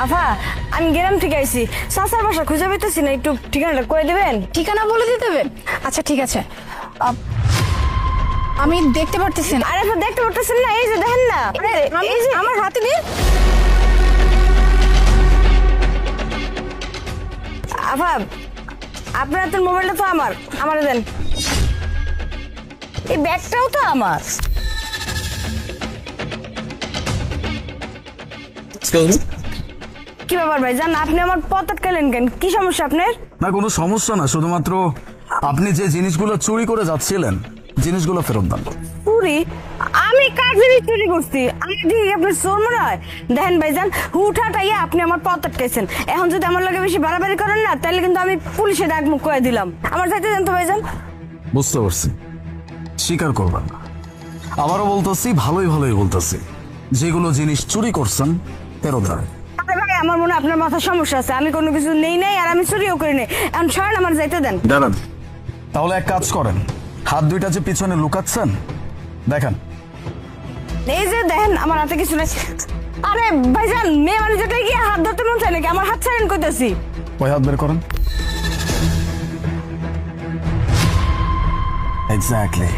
আফা আমি গ্রাম থেকে আইছি, চাচার বাসা খুঁজে পেতেছি না, একটু ঠিকানাটা কয়ে দেবেন? ঠিকানা বলে দিতে হবে? আচ্ছা ঠিক আছে, আমি দেখতে পারতেছি না। আরে আপা দেখতে পারতেছেন না? এই যে দেখেন না, এই যে আমার হাতে দিন। আফা আপনার হাতের মোবাইলটা তো আমার দেন। এই ব্যাগটাও তো আমার। কি ব্যাপার ভাই জান, আপনি আমার পথ আটকালেন কেন? কি সমস্যা আপনার? না কোনো সমস্যা না, শুধুমাত্র আপনি যে জিনিসগুলো চুরি করে যাচ্ছিলেন জিনিসগুলো ফেরত দেন। চুরি? আমি কার জিনিস চুরি করছি? আমি দেখি আপনার চোর মনে হয়? দেখেন ভাইজান, হুটহাটাইয়া আপনি আমার পথ আটকাইছেন। এখন যদি আমার লগে বেশি বাড়াবাড়ি করেন না, তাহলে কিন্তু আমি পুলিশে ডাক মুখ করে দিলাম। আমার যাইতে দেন তো ভাইজান। বুঝতে পারছি, স্বীকার করবেন না। আবারও বলতেছি, ভালোই বলতেছি, যেগুলো জিনিস চুরি করছেন ফেরত দেন। ভাই আমার মনে হয় আপনার মাথার সমস্যা আছে। আমি কোনো কিছু নেই নাই, আর আমি চুরিও করি নাই। এখন সরেন, আমার যাইতে দেন। দাঁড়ান, তাহলে এক কাজ করেন, হাত দুইটা যে পিছনে লুকাচ্ছেন দেখেন। এই যে দেখেন আমার হাতে কিছু নাই। আরে ভাইজান, মেয়ে মানে যেটা গিয়ে হাত ধরতে মন চায় নাকি? আমার হাত ছাড়েন কইতাছি। ওই হাত বের করেন। এক্স্যাক্টলি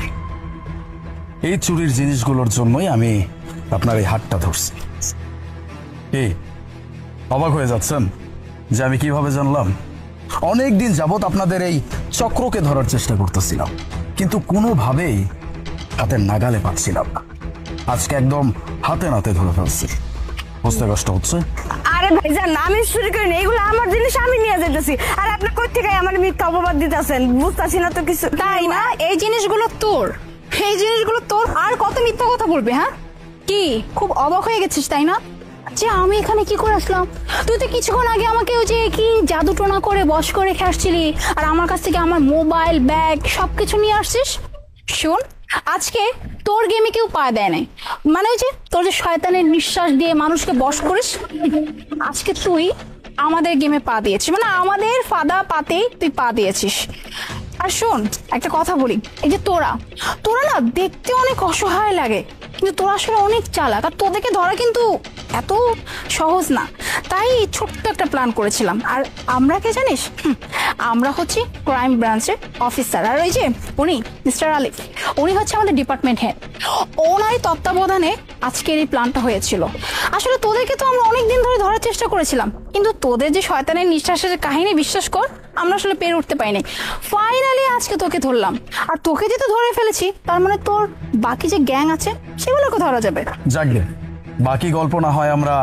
এই চুরির জিনিসগুলোর জন্যই আমি আপনার এই হাতটা ধরছি। কি অবাক হয়ে যাচ্ছেন যে আমি কিভাবে জানলাম? অনেক দিন যাবত আপনাদের এই চক্রকে ধরার চেষ্টা করতেছিলাম, কিন্তু কোনোভাবেই হাতের নাগালে পাচ্ছিলাম না। আজকে একদম হাতে নাতে ধরে ফেলছি। বুঝতে কষ্ট হচ্ছে? আরে ভাইজান, আমি চুরি করি না, এগুলো আমার জিনিস, আমি নিয়ে যাইতেছি। আর আপনি কই থেকে আমার মিথ্যা অপবাদ দিতেছেন? বুঝতেছি না তো কিছু। তাই না, এই জিনিসগুলো তোর, এই জিনিসগুলো তোর। আর কত মিথ্যা কথা বলবি? হ্যাঁ, কি খুব অবাক হয়ে গেছিস তাই না, যে আমি এখানে কি করে আসলাম? তুই তো কিছুক্ষণ আগে আমাকে ওই যে কি জাদু টোনা করে বশ করে রেখে আসছিলি, আর আমার কাছ থেকে আমার মোবাইল, ব্যাগ সবকিছু নিয়ে আসছিস। শোন, আজকে তোর গেমে কেউ পা দেয় নাই, মানে ওই যে তোর যে শয়তানের নিঃশ্বাস দিয়ে মানুষকে বশ করিস, আজকে তুই আমাদের গেমে পা দিয়েছিস, মানে আমাদের ফাদা পাতেই তুই পা দিয়েছিস। আর শোন, একটা কথা বলি, এই যে তোরা না দেখতে অনেক অসহায় লাগে, কিন্তু তোরা আসলে অনেক চালাক, আর তোদেরকে ধরা কিন্তু এত সহজ না। তাই ছোট্ট একটা প্ল্যান করেছিলাম। আর আমরা কে জানিস? আমরা হচ্ছি ক্রাইম ব্রাঞ্চের অফিসার, আর ওই যে উনি মিস্টার আলিফ, উনি হচ্ছে আমাদের ডিপার্টমেন্ট হেড। ওনারই তত্ত্বাবধানে আজকের এই প্ল্যানটা হয়েছিল। আসলে তোদেরকে তো আমরা অনেকদিন ধরে ধরার চেষ্টা করেছিলাম, কিন্তু তোদের যে শয়তানের নিঃশ্বাসের কাহিনী, বিশ্বাস কর আমরা আসলে পেরে উঠতে পাইনি। ফাইনালি আজকে তোকে ধরলাম, আর তোকে যেহেতু ধরে ফেলেছি, তার মানে তোর বাকি যে গ্যাং আছে সেগুলোকে ধরা যাবে। যাক গে, বাকি গল্প না হয় আমরা